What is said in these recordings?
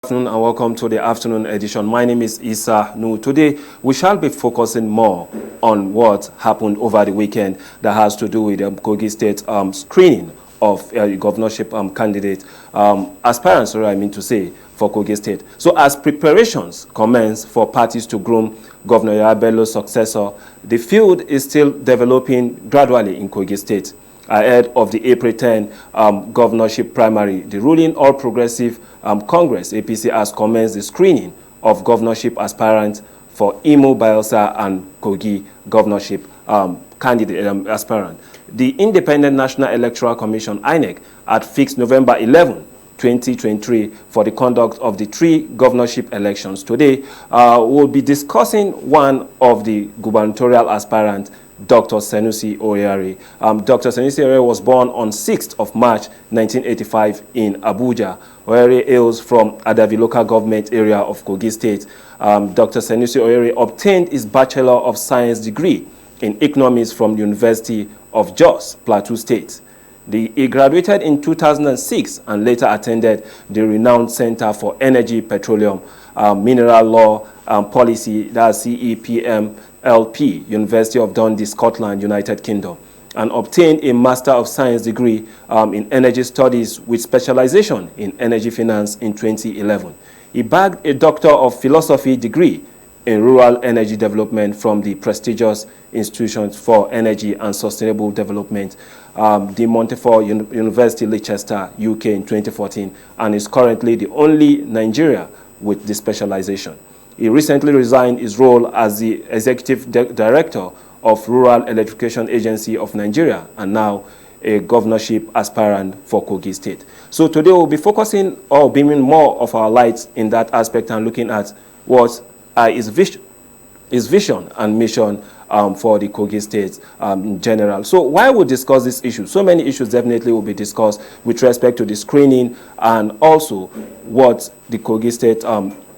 Good afternoon and welcome to the afternoon edition. My name is Isa Nu. Today we shall be focusing more on what happened over the weekend that has to do with the Kogi State screening of governorship candidate aspirants, I mean to say, for Kogi State. So as preparations commence for parties to groom Governor Bello's successor, the field is still developing gradually in Kogi State. Ahead of the April 10 governorship primary, the ruling All Progressive Congress, APC, has commenced the screening of governorship aspirants for Imo, Bayelsa, and Kogi governorship candidate aspirant. The Independent National Electoral Commission, INEC, had fixed November 11, 2023 for the conduct of the 3 governorship elections. Today, we'll be discussing one of the gubernatorial aspirants, Dr. SANUSI OHIARE. Dr. SANUSI OHIARE was born on 6th of March 1985 in Abuja. OHIARE hails from Adavi local government area of Kogi State. Dr. SANUSI OHIARE obtained his Bachelor of Science degree in Economics from the University of Jos, Plateau State. He graduated in 2006 and later attended the renowned Center for Energy, Petroleum, Mineral Law and Policy, that's CEPMLP, University of Dundee, Scotland, United Kingdom, and obtained a Master of Science degree in Energy Studies with specialization in Energy Finance in 2011. He bagged a Doctor of Philosophy degree in Rural Energy Development from the prestigious Institution for Energy and Sustainable Development, the Montefiore University, Leicester, UK in 2014, and is currently the only Nigeria with this specialization. He recently resigned his role as the Executive Director of Rural Electrification Agency of Nigeria and now a governorship aspirant for Kogi State. So today we'll be focusing or beaming more of our lights in that aspect and looking at what his vision and mission for the Kogi State in general. So while we discuss this issue, so many issues definitely will be discussed with respect to the screening and also what the Kogi State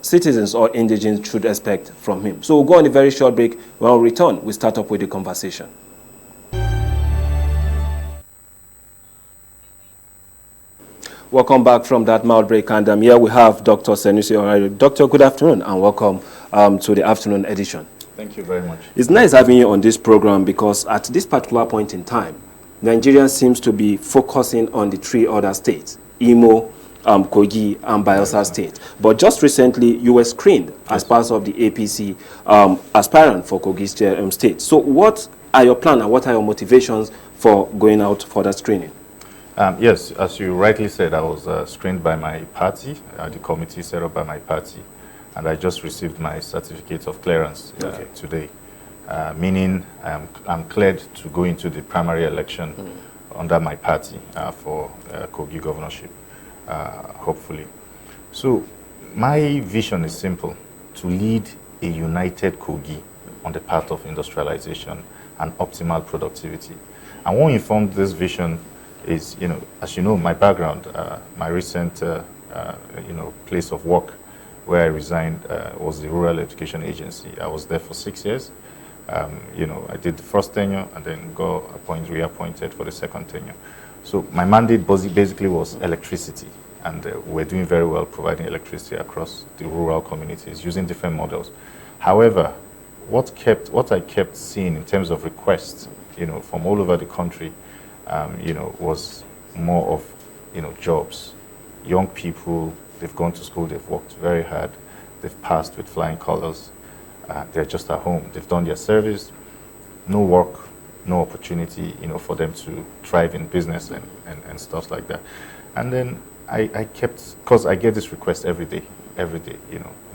citizens or indigents should expect from him. So we'll go on a very short break. When we return, we start up with the conversation. Welcome back from that mild break, and here we have Dr. SANUSI OHIARE. Doctor, good afternoon and welcome to the afternoon edition. Thank you very much. It's nice having you on this program because at this particular point in time, Nigeria seems to be focusing on the 3 other states, Imo, Kogi, and Bayelsa State. But just recently, you were screened as part of the APC aspirant for Kogi State. So what are your plans and what are your motivations for going out for that screening? Yes, as you rightly said, I was screened by my party, the committee set up by my party, and I just received my certificate of clearance today, meaning I'm cleared to go into the primary election under my party for Kogi governorship, hopefully. So my vision is simple: to lead a united Kogi on the path of industrialization and optimal productivity. And what informed this vision is, as you know, my background, my recent, place of work where I resigned was the Rural Education Agency. I was there for 6 years. I did the first tenure and then got reappointed for the second tenure. So my mandate basically was electricity, and we're doing very well providing electricity across the rural communities using different models. However, what I kept seeing in terms of requests, from all over the country, was more of, jobs. Young people, they've gone to school, they've worked very hard, they've passed with flying colors, they're just at home, they've done their service, no work, no opportunity, for them to thrive in business and stuff like that. And then I kept, because I get this request every day,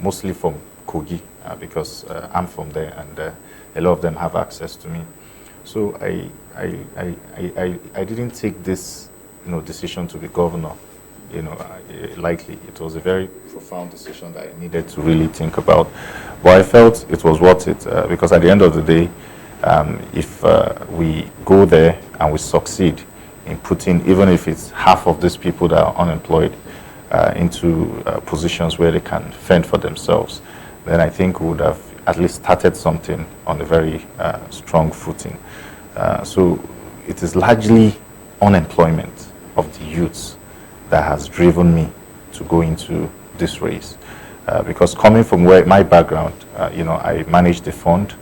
mostly from Kogi, because I'm from there and a lot of them have access to me. So I didn't take this, decision to be governor, lightly. It was a very profound decision that I needed to really think about. But I felt it was worth it because at the end of the day, if we go there and we succeed in putting, even if it's half of these people that are unemployed, into positions where they can fend for themselves, then I think we would have at least started something on a very strong footing. So it is largely unemployment of the youths that has driven me to go into this race. Because coming from where my background, I managed the fund,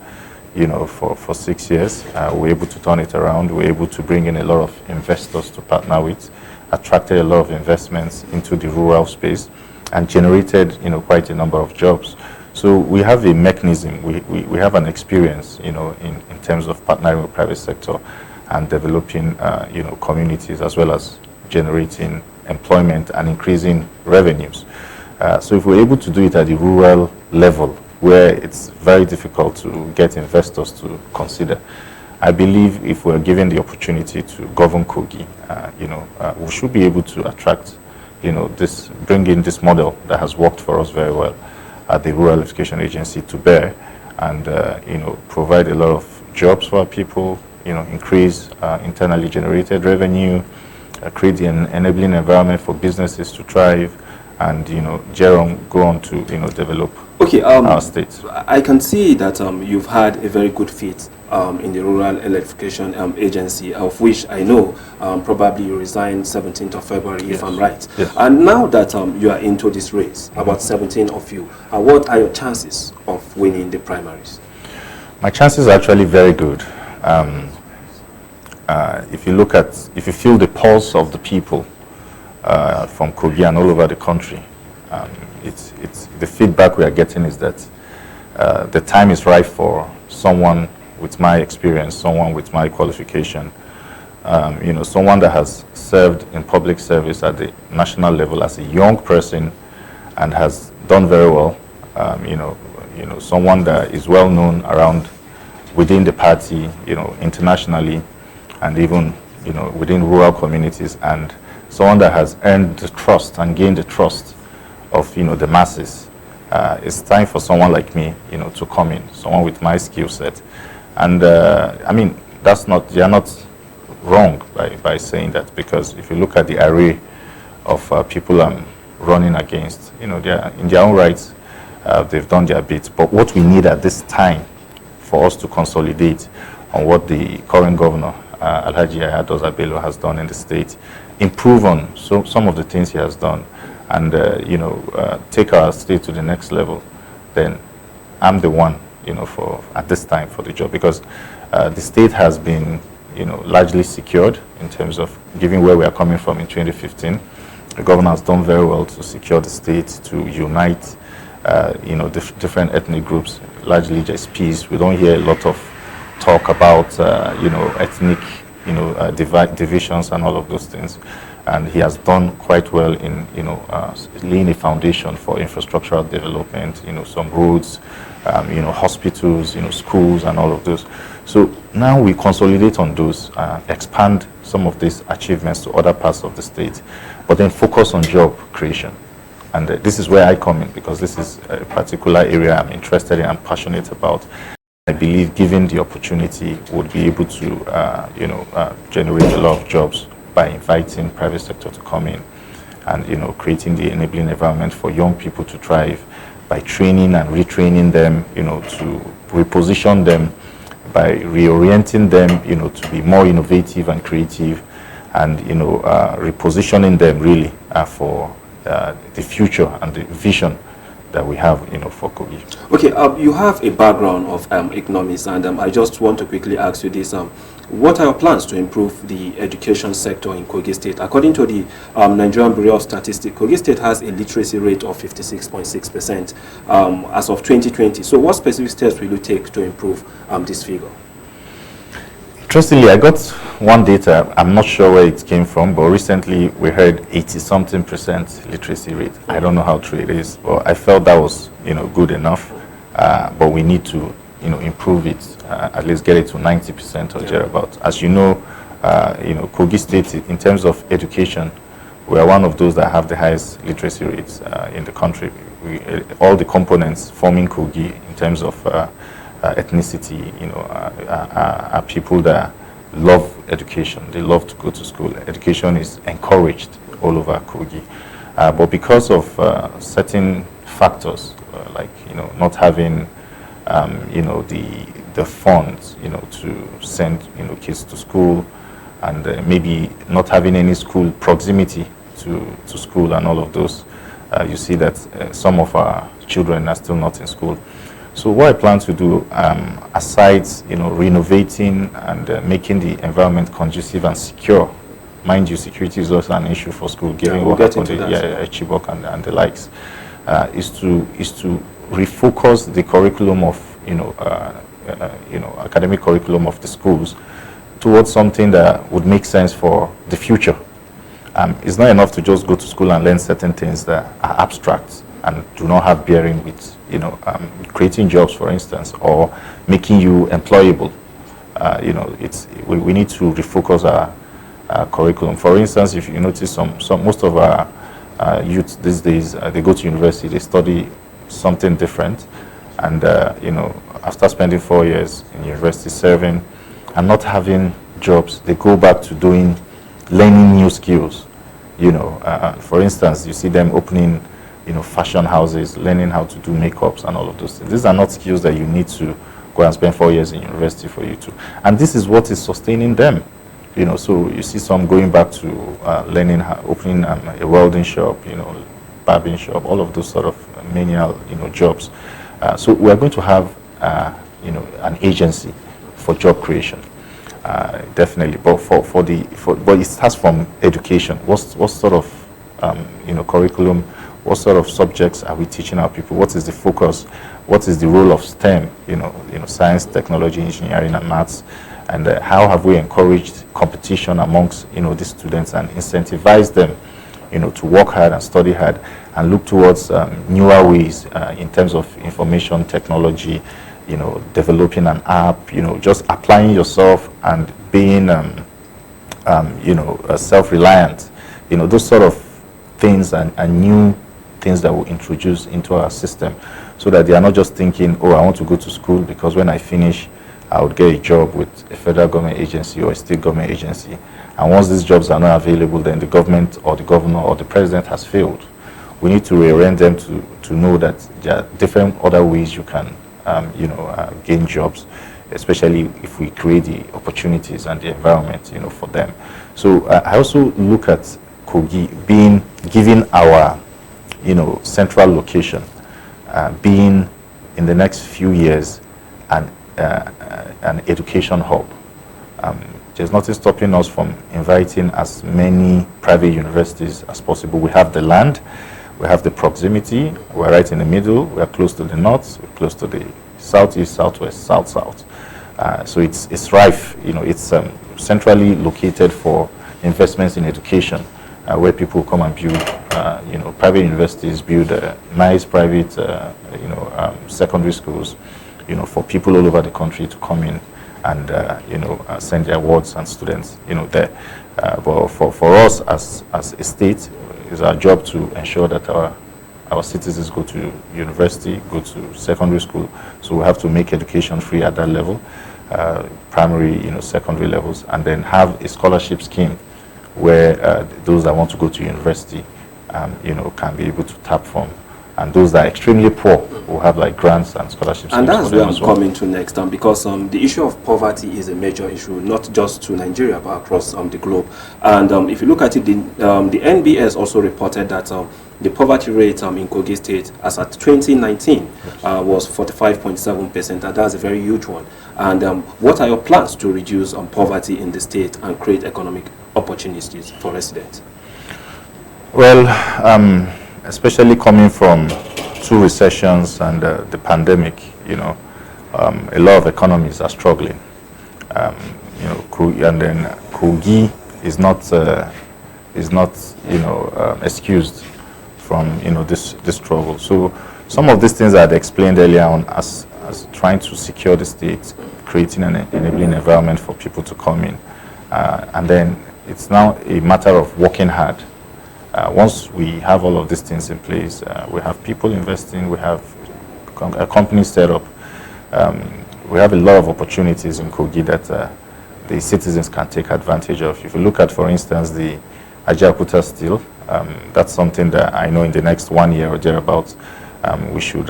for 6 years. We were able to turn it around. We were able to bring in a lot of investors to partner with, attracted a lot of investments into the rural space, and generated, quite a number of jobs. So we have a mechanism, we have an experience, in terms of partnering with private sector and developing, communities, as well as generating employment and increasing revenues. So if we're able to do it at the rural level, where it's very difficult to get investors to consider, I believe if we're given the opportunity to govern Kogi, we should be able to attract, bring in this model that has worked for us very well at the Rural Education Agency to bear, and provide a lot of jobs for our people, increase internally generated revenue, create an enabling environment for businesses to thrive, and go on to develop our state. I can see that you've had a very good fit in the Rural Electrification Agency, of which I know probably you resigned 17th of February, if I'm right. Yes. And now that you are into this race, about 17 of you, what are your chances of winning the primaries? My chances are actually very good. If you feel the pulse of the people from Kogi and all over the country, it's the feedback we are getting is that the time is right for someone with my experience, someone with my qualification, someone that has served in public service at the national level as a young person and has done very well. Someone that is well known around within the party, internationally, and even within rural communities, and someone that has earned the trust and gained the trust of the masses. It's time for someone like me, to come in, someone with my skill set. And you're not wrong by saying that, because if you look at the array of people I'm running against, they are in their own rights, they've done their bit. But what we need at this time for us to consolidate on what the current governor, Alhaji Yahya Bello, has done in the state, improve on some of the things he has done, and take our state to the next level, then I'm the one, at this time for the job, because the state has been, largely secured in terms of given where we are coming from in 2015. The governor has done very well to secure the state, to unite, different ethnic groups, largely just peace. We don't hear a lot of talk about, ethnic, divisions and all of those things. And he has done quite well in, laying a foundation for infrastructural development, some roads, hospitals, schools and all of those. So now we consolidate on those, expand some of these achievements to other parts of the state, but then focus on job creation. And this is where I come in, because this is a particular area I'm interested in and passionate about. I believe given the opportunity, would be able to, generate a lot of jobs by inviting private sector to come in and, creating the enabling environment for young people to thrive by training and retraining them, to reposition them, by reorienting them, to be more innovative and creative, and, repositioning them really for the future and the vision that we have, for Kogi. Okay, you have a background of economics, and I just want to quickly ask you this. What are your plans to improve the education sector in Kogi State? According to the Nigerian Bureau of Statistics, Kogi State has a literacy rate of 56.6% as of 2020. So what specific steps will you take to improve this figure? Interestingly, I got one data, I'm not sure where it came from, but recently we heard 80-something% literacy rate. I don't know how true it is, but I felt that was, good enough. But we need to, improve it, at least get it to 90% or thereabouts. As you know, Kogi State, in terms of education, we are one of those that have the highest literacy rates in the country. All the components forming Kogi in terms of ethnicity, are people that love education. They love to go to school. Education is encouraged all over Kogi. But because of certain factors, like, not having, the funds, to send, kids to school, and maybe not having any school proximity to school and all of those, you see that some of our children are still not in school. So what I plan to do, aside, renovating and making the environment conducive and secure, mind you, security is also an issue for school, given what happened at Chibok and the likes, is to refocus the curriculum of, academic curriculum of the schools towards something that would make sense for the future. It's not enough to just go to school and learn certain things that are abstract and do not have bearing with, creating jobs, for instance, or making you employable. We need to refocus our curriculum. For instance, if you notice, most of our youth these days, they go to university, they study something different, and after spending 4 years in university serving and not having jobs, they go back to learning new skills. For instance, you see them opening fashion houses, learning how to do makeups and all of those things. These are not skills that you need to go and spend 4 years in university for you to. And this is what is sustaining them. So you see some going back to learning, opening a welding shop, barbing shop, all of those sort of menial, jobs. So we are going to have, an agency for job creation, definitely. But but it starts from education. What sort of, curriculum? What sort of subjects are we teaching our people? What is the focus? What is the role of STEM? Science, technology, engineering, and maths. And how have we encouraged competition amongst the students and incentivized them to work hard and study hard and look towards newer ways in terms of information technology, developing an app, just applying yourself and being self-reliant, those sort of things and new things that will introduce into our system, so that they are not just thinking, oh, I want to go to school because when I finish I would get a job with a federal government agency or a state government agency. And once these jobs are not available, then the government or the governor or the president has failed. We need to reorient them to know that there are different other ways you can, gain jobs, especially if we create the opportunities and the environment, for them. So I also look at Kogi given our, central location, being in the next few years an education hub. There's nothing stopping us from inviting as many private universities as possible. We have the land, we have the proximity, we're right in the middle, we're close to the north, we're close to the southeast, southwest, south. So it's rife, it's centrally located for investments in education, where people come and build, private universities build nice private, secondary schools, for people all over the country to come in and, send their wards and students, there. But for us as a state, it's our job to ensure that our citizens go to university, go to secondary school. So we have to make education free at that level, primary, secondary levels, and then have a scholarship scheme where those that want to go to university, can be able to tap from. And those that are extremely poor will have like grants and scholarships. And that's where I'm coming to next, because the issue of poverty is a major issue, not just to Nigeria, but across the globe. And if you look at it, the NBS also reported that the poverty rate in Kogi State, as at 2019, was 45.7%, and that's a very huge one. And what are your plans to reduce poverty in the state and create economic opportunities for residents? Well, especially coming from 2 recessions and the pandemic, a lot of economies are struggling. And then Kogi is not excused from this struggle. So some of these things I had explained earlier on as trying to secure the state, creating an enabling environment for people to come in, and then it's now a matter of working hard. Once we have all of these things in place, we have people investing, we have a company set up, we have a lot of opportunities in Kogi that the citizens can take advantage of. If you look at, for instance, the Ajaokuta steel, that's something that I know in the next 1 year or thereabouts, we should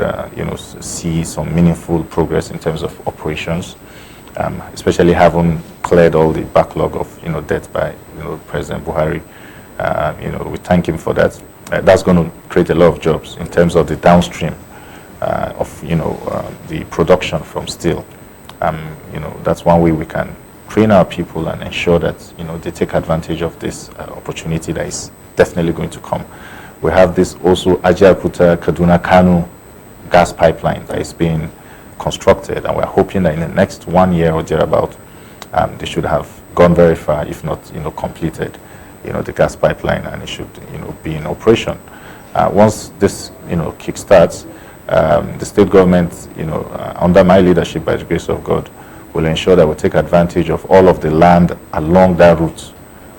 see some meaningful progress in terms of operations, especially having cleared all the backlog of debt by President Buhari. We thank him for that. That's going to create a lot of jobs in terms of the downstream of the production from steel. That's one way we can train our people and ensure that they take advantage of this opportunity that is definitely going to come. We have this also Ajayakuta Kaduna Kanu gas pipeline that is being constructed, and we're hoping that in the next 1 year or thereabout, they should have gone very far, if not completed the gas pipeline, and it should be in operation. Once this kickstarts, the state government under my leadership, by the grace of God, will ensure that we take advantage of all of the land along that route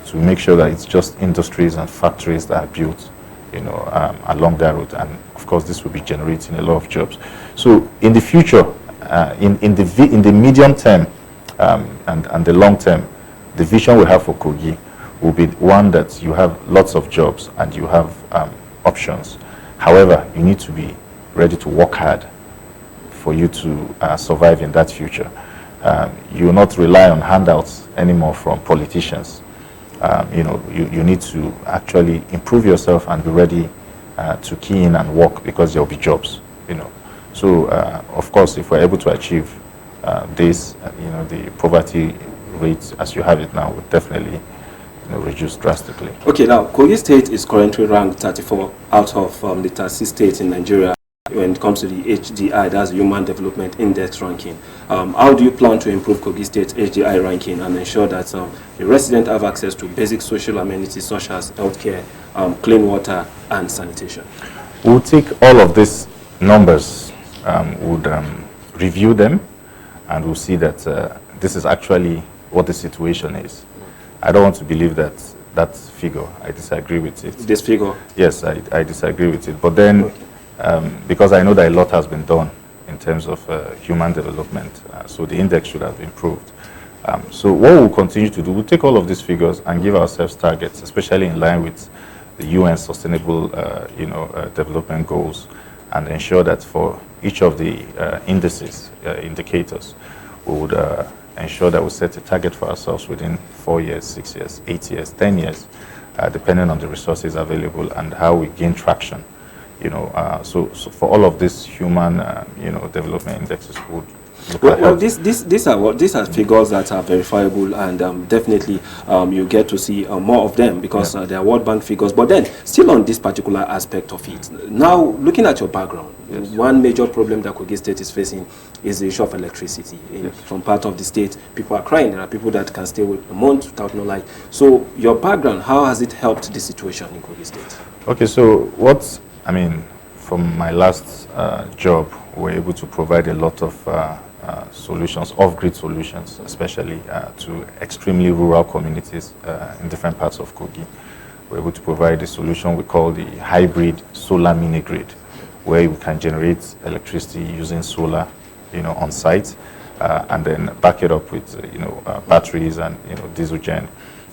to make sure that it's just industries and factories that are built along that route. And of course, this will be generating a lot of jobs. So in the future, in the medium term and the long term, the vision we have for Kogi will be one that you have lots of jobs and you have options. However, you need to be ready to work hard for you to survive in that future. You will not rely on handouts anymore from politicians. You need to actually improve yourself and be ready to key in and work, because there will be jobs. So of course, if we're able to achieve this, the poverty rate as you have it now would definitely reduce drastically. Okay, now Kogi State is currently ranked 34 out of the 30 states in Nigeria when it comes to the HDI, that's Human Development Index ranking. How do you plan to improve Kogi State's HDI ranking and ensure that the residents have access to basic social amenities such as healthcare, clean water, and sanitation? We'll take all of these numbers, would review them, and we'll see that this is actually what the situation is. I don't want to believe that figure. I disagree with it. This figure? Yes, I disagree with it. But then, because I know that a lot has been done in terms of human development, so the index should have improved. So what we'll continue to do, we'll take all of these figures and give ourselves targets, especially in line with the UN Sustainable Development Goals, and ensure that for each of the indicators, we would ensure that we set a target for ourselves within 4 years, 6 years, 8 years, 10 years, depending on the resources available and how we gain traction. So for all of these human, development indexes would look at these are figures that are verifiable, and definitely you get to see more of them, because they are World Bank figures. But then, still on this particular aspect of it, now looking at your background, one major problem that Kogi State is facing is the issue of electricity. In some part of the state, people are crying. There are people that can stay with a month without no light. So your background, how has it helped the situation in Kogi State? Okay, so from my last job, we were able to provide a lot of solutions, off-grid solutions, especially to extremely rural communities in different parts of Kogi. We're able to provide a solution we call the hybrid solar mini grid, where we can generate electricity using solar, on site, and then back it up with, batteries and, diesel gen,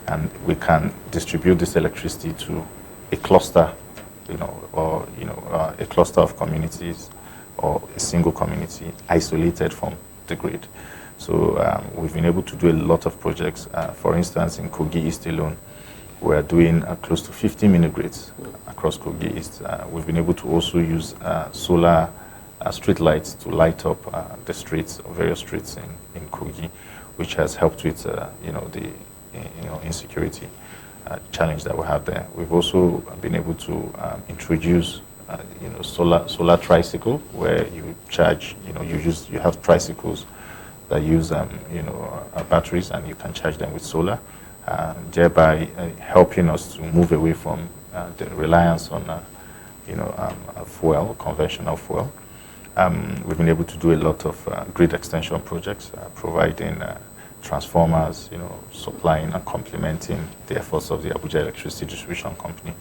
and we can distribute this electricity to a cluster, or a cluster of communities, or a single community isolated from the grid. So we've been able to do a lot of projects. For instance, in Kogi East alone, we're doing close to 50 mini grids across Kogi East. We've been able to also use solar street lights to light up the streets, various streets in Kogi, which has helped with the insecurity challenge that we have there. We've also been able to introduce solar tricycle, where you charge, you have tricycles that use batteries, and you can charge them with solar, thereby helping us to move away from the reliance on fuel, conventional fuel. We've been able to do a lot of grid extension projects, providing transformers, supplying and complementing the efforts of the Abuja Electricity Distribution Company.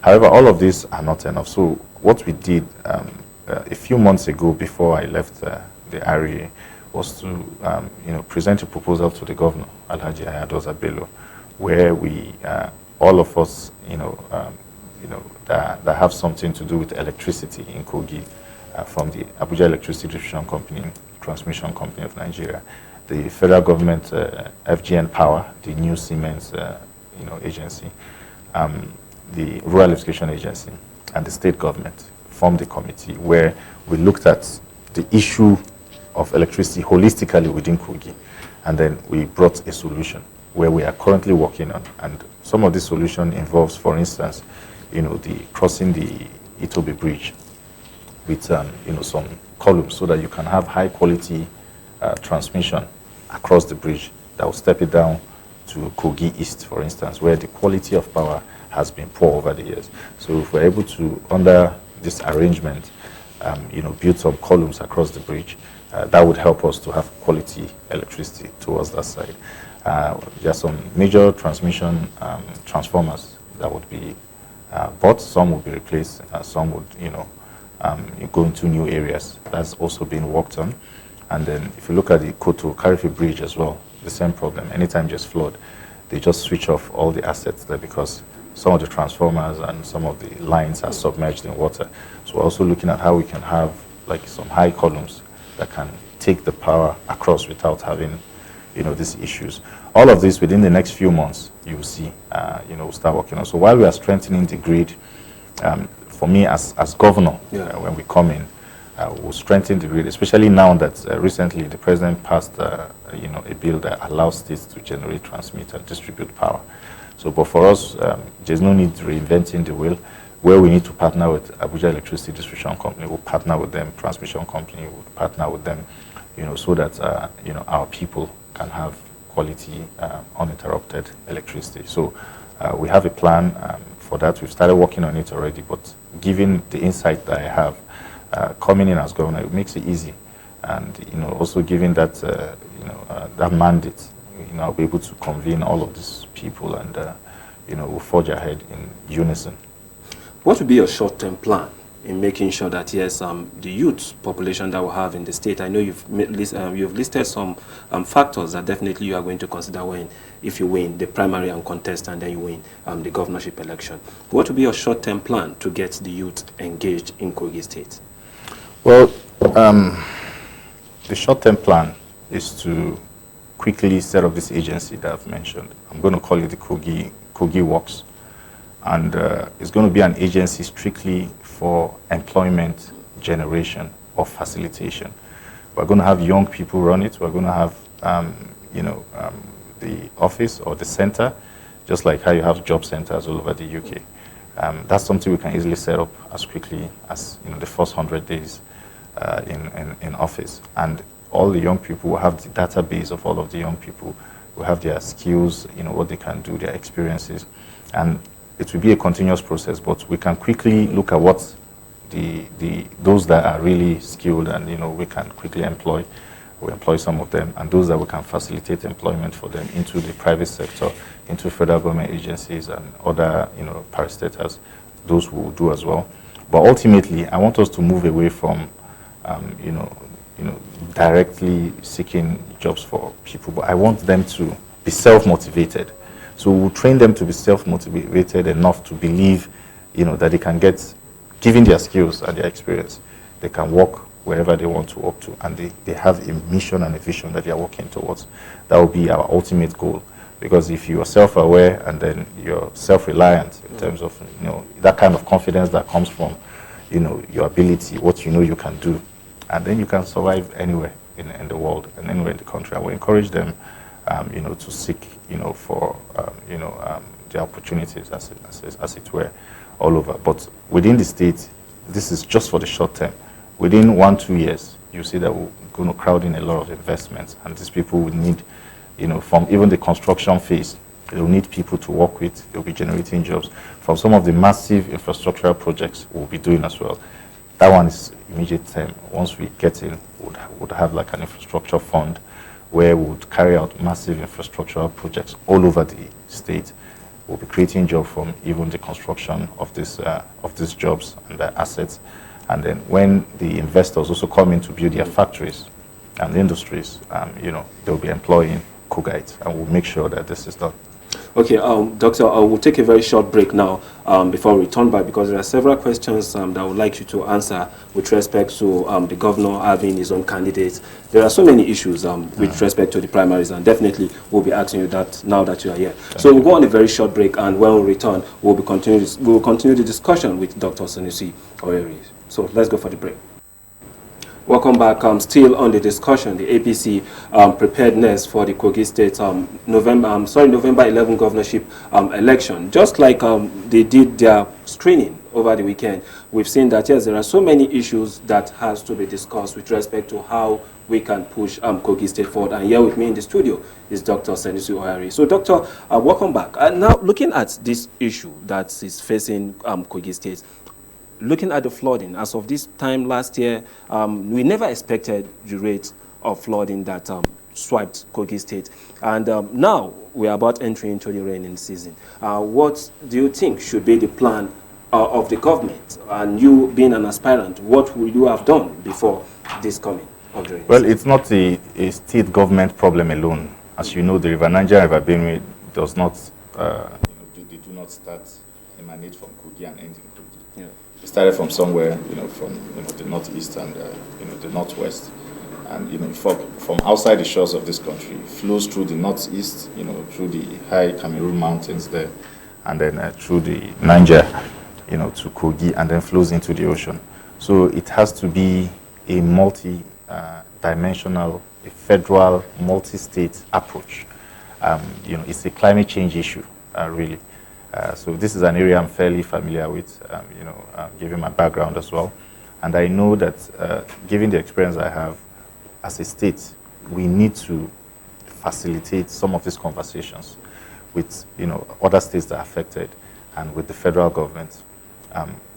However, all of these are not enough. So what we did a few months ago, before I left the area, was to present a proposal to the governor, Alhaji Ayadoza Bello, where we all of us that have something to do with electricity in Kogi, from the Abuja Electricity Distribution Company, Transmission Company of Nigeria, the federal government, FGN Power, the new Siemens agency, the Rural Electrification Agency and the state government formed a committee where we looked at the issue of electricity holistically within Kogi, and then we brought a solution where we are currently working on. And some of the solution involves, for instance, the crossing the Itobe Bridge with some columns so that you can have high quality transmission across the bridge that will step it down to Kogi East, for instance, where the quality of power has been poor over the years. So if we're able to, under this arrangement, build some columns across the bridge, that would help us to have quality electricity towards that side. There are some major transmission transformers that would be bought. Some will be replaced. Some would, go into new areas. That's also being worked on. And then if you look at the Koto-Karifi Bridge as well, the same problem. Anytime there's flood, they just switch off all the assets there because some of the transformers and some of the lines are submerged in water. So we're also looking at how we can have like some high columns that can take the power across without having, these issues. All of this within the next few months, you will see, we'll start working on. So while we are strengthening the grid, for me as governor, when we come in, we'll strengthen the grid, especially now that recently the president passed, a bill that allows states to generate, transmit, and distribute power. So, but for us, there's no need reinventing the wheel. Where we need to partner with Abuja Electricity Distribution Company, we'll partner with them. Transmission Company, we'll partner with them, so that our people can have quality, uninterrupted electricity. So, we have a plan for that. We've started working on it already. But given the insight that I have, coming in as governor, it makes it easy, and also given that that mandate, I'll be able to convene all of these people, and we'll forge ahead in unison. What would be your short-term plan in making sure that, yes, the youth population that we have in the state, I know you've listed some factors that definitely you are going to consider if you win the primary and contest and then you win the governorship election. What would be your short-term plan to get the youth engaged in Kogi State? Well, the short-term plan is to quickly set up this agency that I've mentioned. I'm going to call it the Kogi Works. And it's going to be an agency strictly for employment generation or facilitation. We're going to have young people run it. We're going to have, the office or the center, just like how you have job centers all over the UK. That's something we can easily set up as quickly as the first 100 days in office. And all the young people will have the database of all of the young people, will have their skills, what they can do, their experiences. And it will be a continuous process, but we can quickly look at what those that are really skilled and we can quickly employ. We employ some of them, and those that we can facilitate employment for them into the private sector, into federal government agencies and other parastatals, those will do as well. But ultimately, I want us to move away from directly seeking jobs for people, but I want them to be self-motivated. So we'll train them to be self-motivated enough to believe, that they can get, given their skills and their experience, they can work wherever they want to work to, and they have a mission and a vision that they are working towards. That will be our ultimate goal. Because if you are self-aware and then you're self-reliant in terms of, that kind of confidence that comes from, your ability, what you can do, and then you can survive anywhere in the world and anywhere in the country. I will encourage them, to seek, for, the opportunities as it were all over. But within the state, this is just for the short term. Within 1-2 years, you see that we're going to crowd in a lot of investments, and these people will need, from even the construction phase, they'll need people to work with. They'll be generating jobs from some of the massive infrastructural projects we'll be doing as well. That one is immediate term. Once we get in, would have like an infrastructure fund where we would carry out massive infrastructural projects all over the state. We'll be creating jobs from even the construction of these jobs and their assets. And then when the investors also come in to build their factories and industries, they'll be employing Kogites, and we'll make sure that this is done. Okay, Doctor, we'll take a very short break now before we return back, because there are several questions that I would like you to answer with respect to the governor having his own candidates. There are so many issues with respect to the primaries, and definitely we'll be asking you that now that you are here. So we'll go on a very short break, and when we return, we will continue the discussion with Dr. SANUSI OHIARE. So let's go for the break. Welcome back. Still on the discussion, the APC preparedness for the Kogi State November 11 governorship election. Just like they did their screening over the weekend, we've seen that, yes, there are so many issues that has to be discussed with respect to how we can push Kogi State forward. And here with me in the studio is Dr. SANUSI OHIARE. So, Doctor, welcome back. Now, looking at this issue that is facing Kogi State, looking at the flooding, as of this time last year, we never expected the rate of flooding that swept Kogi State. And now we're about entering into the rainy season. What do you think should be the plan of the government? And you being an aspirant, what will you have done before this coming of the rainy season? It's not a state government problem alone. As you know, the River Niger and River Benue does not, they do not emanate from Kogi and end in Kogi. Yeah. It started from somewhere, from the northeast and the northwest, and from outside the shores of this country, flows through the northeast, through the high Cameroon mountains there, and then through the Niger, to Kogi, and then flows into the ocean. So it has to be a multi-dimensional, a federal, multi-state approach. It's a climate change issue, really. So this is an area I'm fairly familiar with, given my background as well. And I know that given the experience I have as a state, we need to facilitate some of these conversations with other states that are affected and with the federal government.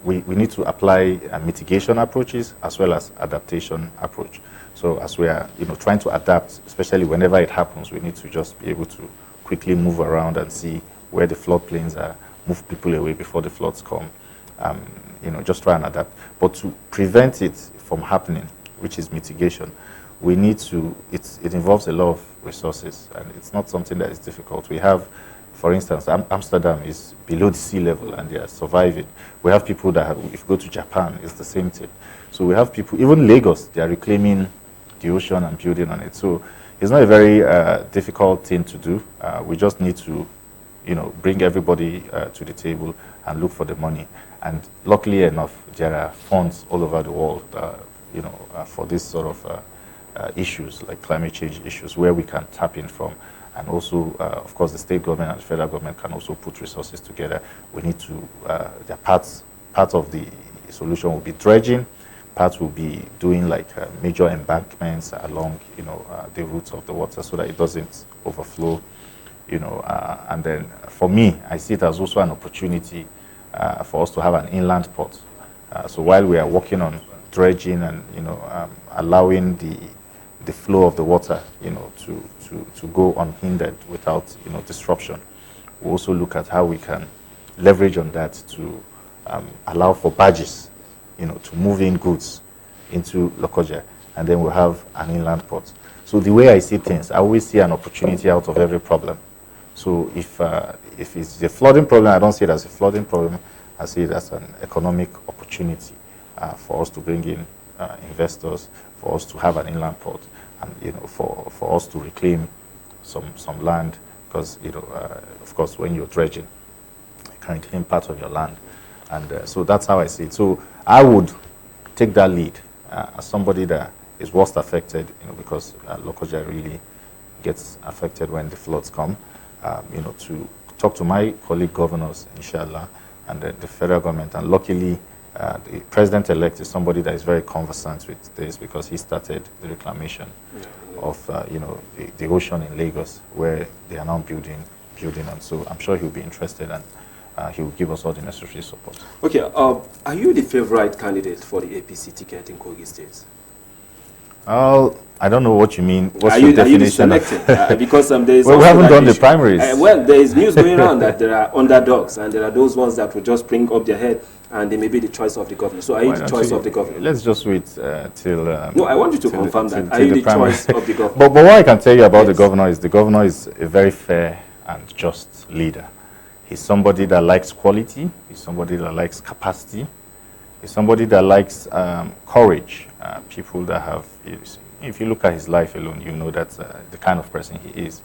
We need to apply mitigation approaches as well as adaptation approach. So as we are trying to adapt, especially whenever it happens, we need to just be able to quickly move around and see where the floodplains are, move people away before the floods come, just try and adapt. But to prevent it from happening, which is mitigation, we need to, it involves a lot of resources, and it's not something that is difficult. We have, for instance, Amsterdam is below the sea level and they are surviving. We have people that, if you go to Japan, it's the same thing. So we have people, even Lagos, they are reclaiming the ocean and building on it. So it's not a very difficult thing to do. We just need to bring everybody to the table and look for the money. And luckily enough, there are funds all over the world, for this sort of issues, like climate change issues, where we can tap in from. And also, of course, the state government and the federal government can also put resources together. We need to, part of the solution will be dredging, part will be doing like major embankments along, the routes of the water so that it doesn't overflow. And then for me, I see it as also an opportunity for us to have an inland port. So while we are working on dredging and allowing the flow of the water, to go unhindered without disruption, we also look at how we can leverage on that to allow for barges, to move in goods into Lokoja, and then we'll have an inland port. So the way I see things, I always see an opportunity out of every problem. So if it's a flooding problem, I don't see it as a flooding problem. I see it as an economic opportunity for us to bring in investors, for us to have an inland port, and for us to reclaim some land, because of course when you're dredging, you can reclaim part of your land, and so that's how I see it. So I would take that lead as somebody that is worst affected, because Lokoja really gets affected when the floods come. To talk to my colleague governors, inshallah, and the federal government. And luckily, the president-elect is somebody that is very conversant with this, because he started the reclamation of, the ocean in Lagos, where they are now building on. So I'm sure he'll be interested, and he will give us all the necessary support. Okay, are you the favorite candidate for the APC ticket in Kogi State? I don't know what you mean. What's are your you definition? Selected? Because there is well, we haven't done the primaries. Well, there is news going around that there are underdogs, and there are those ones that will just bring up their head, and they may be the choice of the governor. So are you the choice of the governor? Let's just wait till... no, I want you to confirm that. Are you the choice of the governor? But what I can tell you about the governor is a very fair and just leader. He's somebody that likes quality. He's somebody that likes capacity. He's somebody that likes courage. People that have, if you look at his life alone, you know that's the kind of person he is.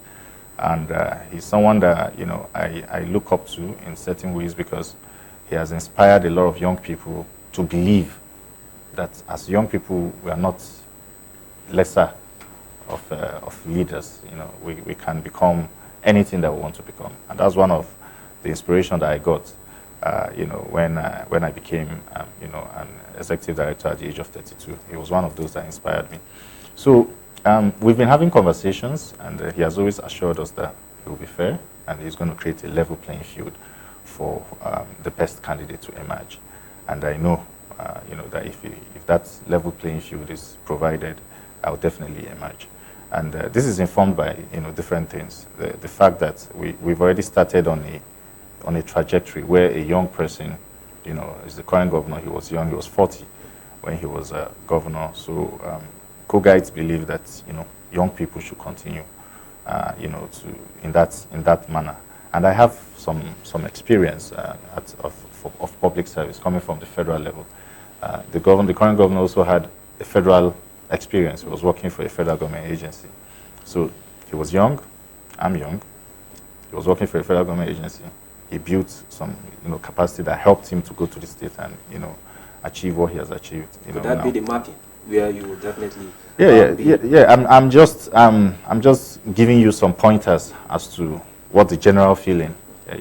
And he's someone that, you know, I look up to in certain ways because he has inspired a lot of young people to believe that as young people, we are not lesser of leaders. You know, we can become anything that we want to become. And that's one of the inspiration that I got, you know, when I became, you know, an executive director at the age of 32. He was one of those that inspired me. So we've been having conversations, and he has always assured us that he will be fair, and he's going to create a level playing field for the best candidate to emerge. And I know, you know, that if that level playing field is provided, I'll definitely emerge. And this is informed by, you know, different things. The fact that we've already started on a trajectory where a young person, you know, is the current governor. He was young. He was 40 when he was governor. So Kogites believe that, you know, young people should continue, you know, in that manner. And I have some experience of public service coming from the federal level. The current governor also had a federal experience. He was working for a federal government agency. So he was young. I'm young. He was working for a federal government agency. He built some, you know, capacity that helped him to go to the state and, you know, achieve what he has achieved. Could that be the mapping where you would definitely? I'm just giving you some pointers as to what the general feeling,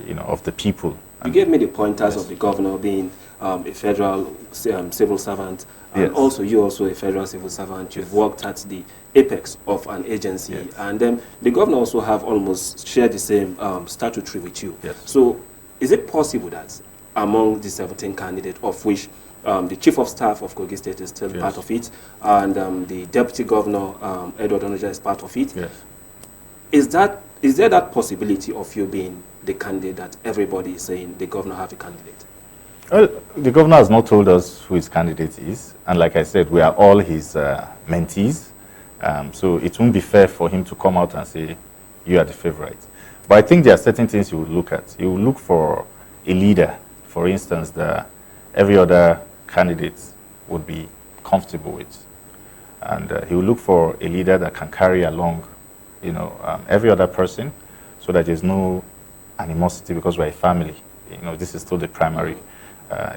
you know, of the people. You gave me the pointers of the governor being a federal civil servant, and also you also a federal civil servant. You've worked at the apex of an agency, and then the governor also have almost shared the same statutory with you. So is it possible that among the 17 candidates, of which the chief of staff of Kogi State is still part of it, and the deputy governor, Edward Onoja, is part of it, is there that possibility of you being the candidate that everybody is saying the governor have a candidate? Well, the governor has not told us who his candidate is, and like I said, we are all his mentees, so it won't be fair for him to come out and say, you are the favorite. But I think there are certain things he will look at. He will look for a leader, for instance, that every other candidate would be comfortable with. And he will look for a leader that can carry along, you know, every other person, so that there's no animosity because we're a family. You know, this is still the primary.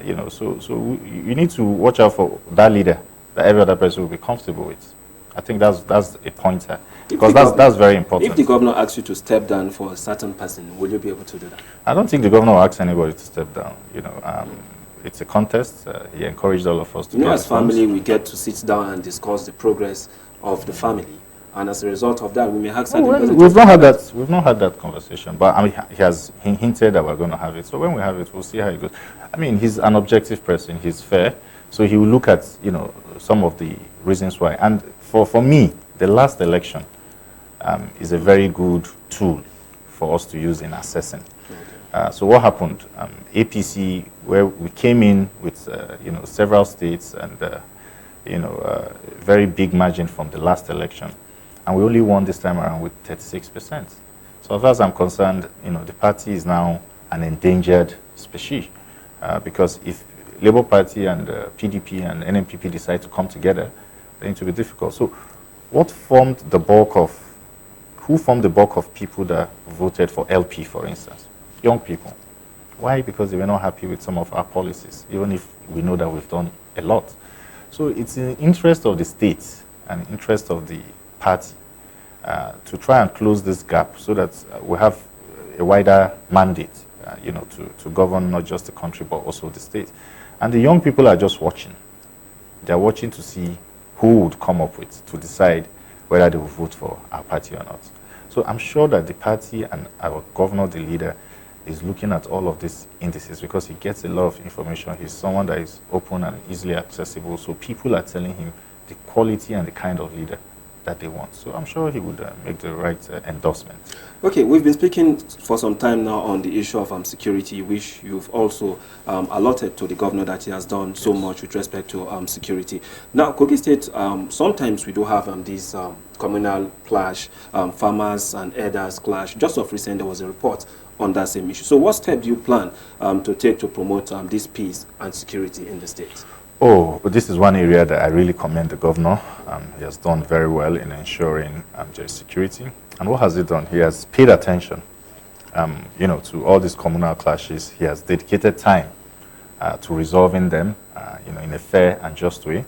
You know, so you need to watch out for that leader that every other person will be comfortable with. I think that's a pointer, because that's very important. If the governor asks you to step down for a certain person, will you be able to do that? I don't think the governor will ask anybody to step down. You know, it's a contest. He encouraged all of us to. You know, as family, we get to sit down and discuss the progress of the family, and as a result of that, we may ask. We've not had that. We've not had that conversation, but I mean, he has hinted that we're going to have it. So when we have it, we'll see how it goes. I mean, he's an objective person. He's fair, so he will look at, you know, some of the reasons why. And for me, the last election is a very good tool for us to use in assessing. So what happened? APC, where we came in with you know, several states and you know, very big margin from the last election, and we only won this time around with 36%. So as far as I'm concerned, you know, the party is now an endangered species, because if Labour Party and PDP and NNPP decide to come together, then it will be difficult. So who formed the bulk of people that voted for LP, for instance? Young people. Why? Because they were not happy with some of our policies, even if we know that we've done a lot. So it's in the interest of the state and interest of the party to try and close this gap so that we have a wider mandate, you know, to govern not just the country but also the state. And the young people are just watching. They're watching to see who would come up with to decide whether they will vote for our party or not. So I'm sure that the party and our governor, the leader, is looking at all of these indices because he gets a lot of information. He's someone that is open and easily accessible. So people are telling him the quality and the kind of leader that they want. So I'm sure he would make the right endorsement. Okay, we've been speaking for some time now on the issue of security, which you've also allotted to the governor that he has done so much with respect to security. Now, Kogi State, sometimes we do have these communal clash, farmers and herders clash. Just of recent, there was a report on that same issue. So what step do you plan to take to promote this peace and security in the state? Oh, this is one area that I really commend the governor. He has done very well in ensuring there is security. And what has he done? He has paid attention, to all these communal clashes. He has dedicated time to resolving them, in a fair and just way.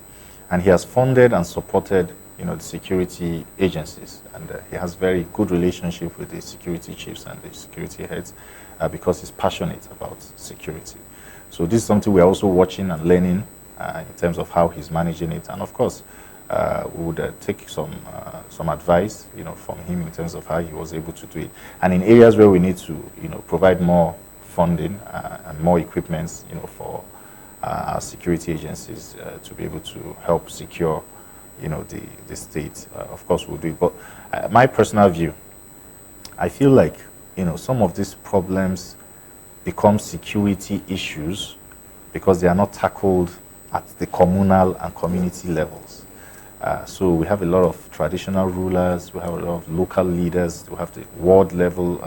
And he has funded and supported, the security agencies. And he has very good relationship with the security chiefs and the security heads because he's passionate about security. So this is something we're also watching and learning in terms of how he's managing it. And of course, we would take some advice, from him in terms of how he was able to do it. And in areas where we need to, provide more funding and more equipments, for our security agencies to be able to help secure, the state. Of course, we'll do it. But my personal view, I feel like, some of these problems become security issues because they are not tackled at the communal and community levels. So we have a lot of traditional rulers, we have a lot of local leaders, we have the ward level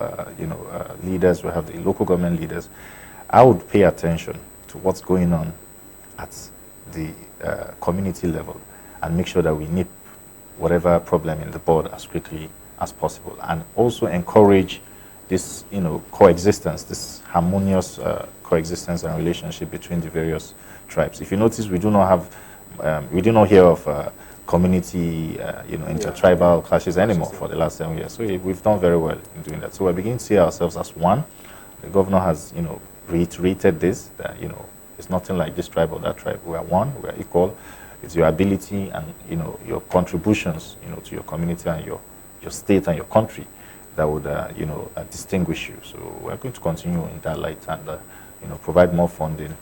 leaders, we have the local government leaders. I would pay attention to what's going on at the community level and make sure that we nip whatever problem in the bud as quickly as possible, and also encourage this coexistence, this harmonious coexistence and relationship between the various tribes. If you notice, we do not hear of community, intertribal clashes anymore for the last 7 years. So we've done very well in doing that. So we're beginning to see ourselves as one. The governor has, reiterated this, that, it's nothing like this tribe or that tribe. We are one, we are equal. It's your ability and, your contributions, to your community and your state and your country that would, distinguish you. So we're going to continue in that light and, provide more funding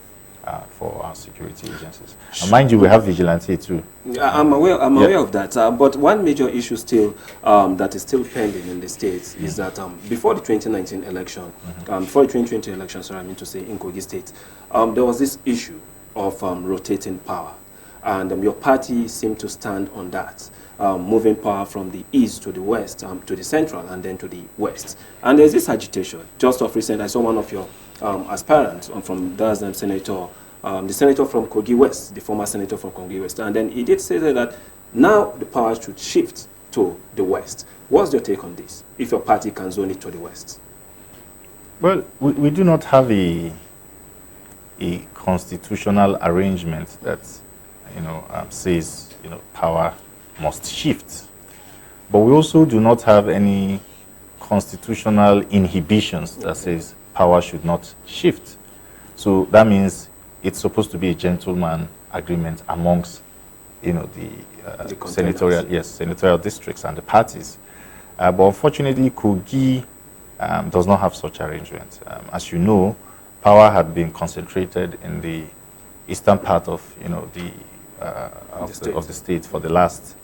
for our security agencies. And mind you, we have vigilante too. I'm aware of that. But one major issue still that is still pending in the state is that before the 2019 election, before the 2020 election, in Kogi State, there was this issue of rotating power. And your party seemed to stand on that, moving power from the east to the west, to the central, and then to the west. And there's this agitation. Just of recent, I saw one of your aspirants from Senator, the senator from Kogi West, the former senator from Kogi West. And then he did say that now the power should shift to the west. What's your take on this, if your party can zone it to the west? Well, we do not have a constitutional arrangement that says, power must shift. But we also do not have any constitutional inhibitions that says power should not shift. So that means it's supposed to be a gentleman agreement amongst, the senatorial districts and the parties. But unfortunately, Kogi does not have such arrangement. As you know, power had been concentrated in the eastern part of, of the state for the last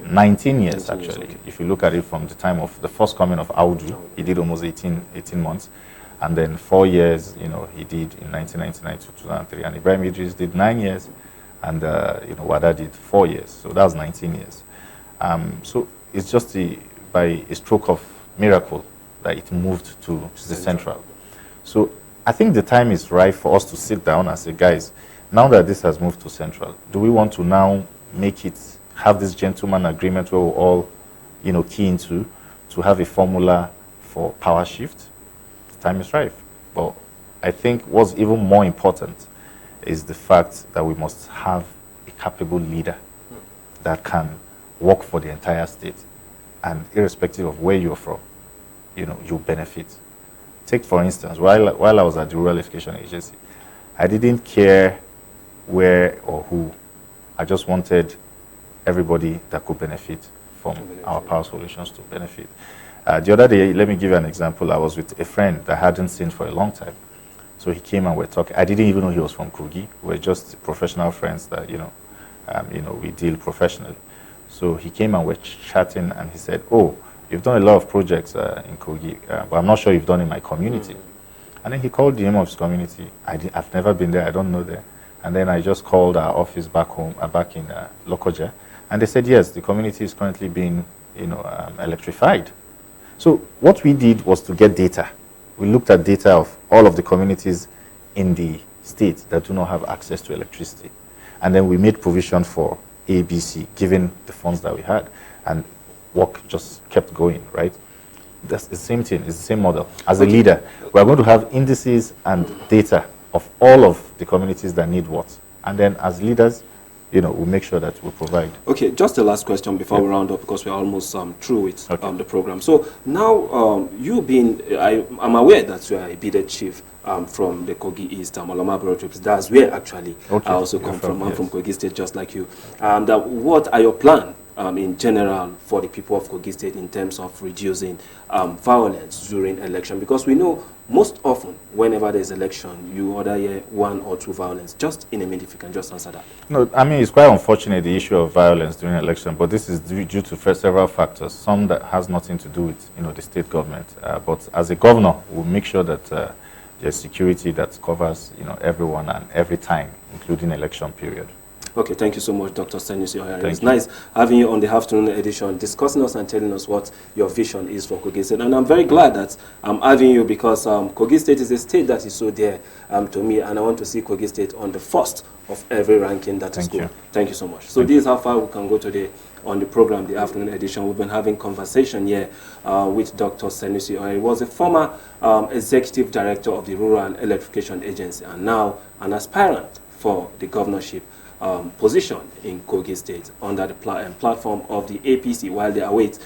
19 years, actually. Okay. If you look at it from the time of the first coming of Audu, he did almost 18 months. And then 4 years, he did in 1999 to 2003. And Ibrahim Idris did 9 years. And, Wada did 4 years. So that was 19 years. So it's just by a stroke of miracle that it moved to the central. So I think the time is right for us to sit down and say, guys, now that this has moved to central, do we want to now have this gentleman agreement where we're all, key into to have a formula for power shift? The time is right. But I think what's even more important is the fact that we must have a capable leader that can work for the entire state. And irrespective of where you're from, you benefit. Take, for instance, while I was at the Rural Education Agency, I didn't care where or who. I just wanted everybody that could benefit from our power solutions to benefit. The other day, let me give you an example. I was with a friend that I hadn't seen for a long time. So he came and we're talking. I didn't even know he was from Kogi. We're just professional friends that, we deal professionally. So he came and we're chatting, and he said, "Oh, you've done a lot of projects in Kogi, but I'm not sure you've done in my community." And then he called the name of his community. I've never been there. I don't know there. And then I just called our office back home, back in Lokoja, and they said, yes, the community is currently being, electrified. So what we did was to get data. We looked at data of all of the communities in the state that do not have access to electricity. And then we made provision for ABC, given the funds that we had. And work just kept going, right? That's the same thing. It's the same model. As a leader, we're going to have indices and data of all of the communities that need what. And then as leaders, we'll make sure that we provide. Okay, just the last question before we round up, because we're almost through with the program. So now, I'm aware that you are a bidded chief from the Kogi East, Oloma Borough Troops. That's where actually I also come from. I'm from Kogi State, just like you. What are your plans in general for the people of Kogi State in terms of reducing violence during election? Because we know most often, whenever there's election, you order here 1 or 2 violence. Just in a minute, if you can just answer that. No, I mean, it's quite unfortunate, the issue of violence during election, but this is due to several factors. Some that has nothing to do with, the state government. But as a governor, we'll make sure that there's security that covers, everyone and every time, including election period. Okay, thank you so much, Dr. SANUSI OHIARE. It's nice having you on the afternoon edition, discussing us and telling us what your vision is for Kogi State. And I'm very glad that I'm having you, because Kogi State is a state that is so dear to me, and I want to see Kogi State on the first of every ranking that is good. Thank you so much. So this is how far we can go today on the program, the afternoon edition. We've been having conversation here with Dr. SANUSI OHIARE. He was a former executive director of the Rural and Electrification Agency, and now an aspirant for the governorship position in Kogi State under the platform of the APC while they await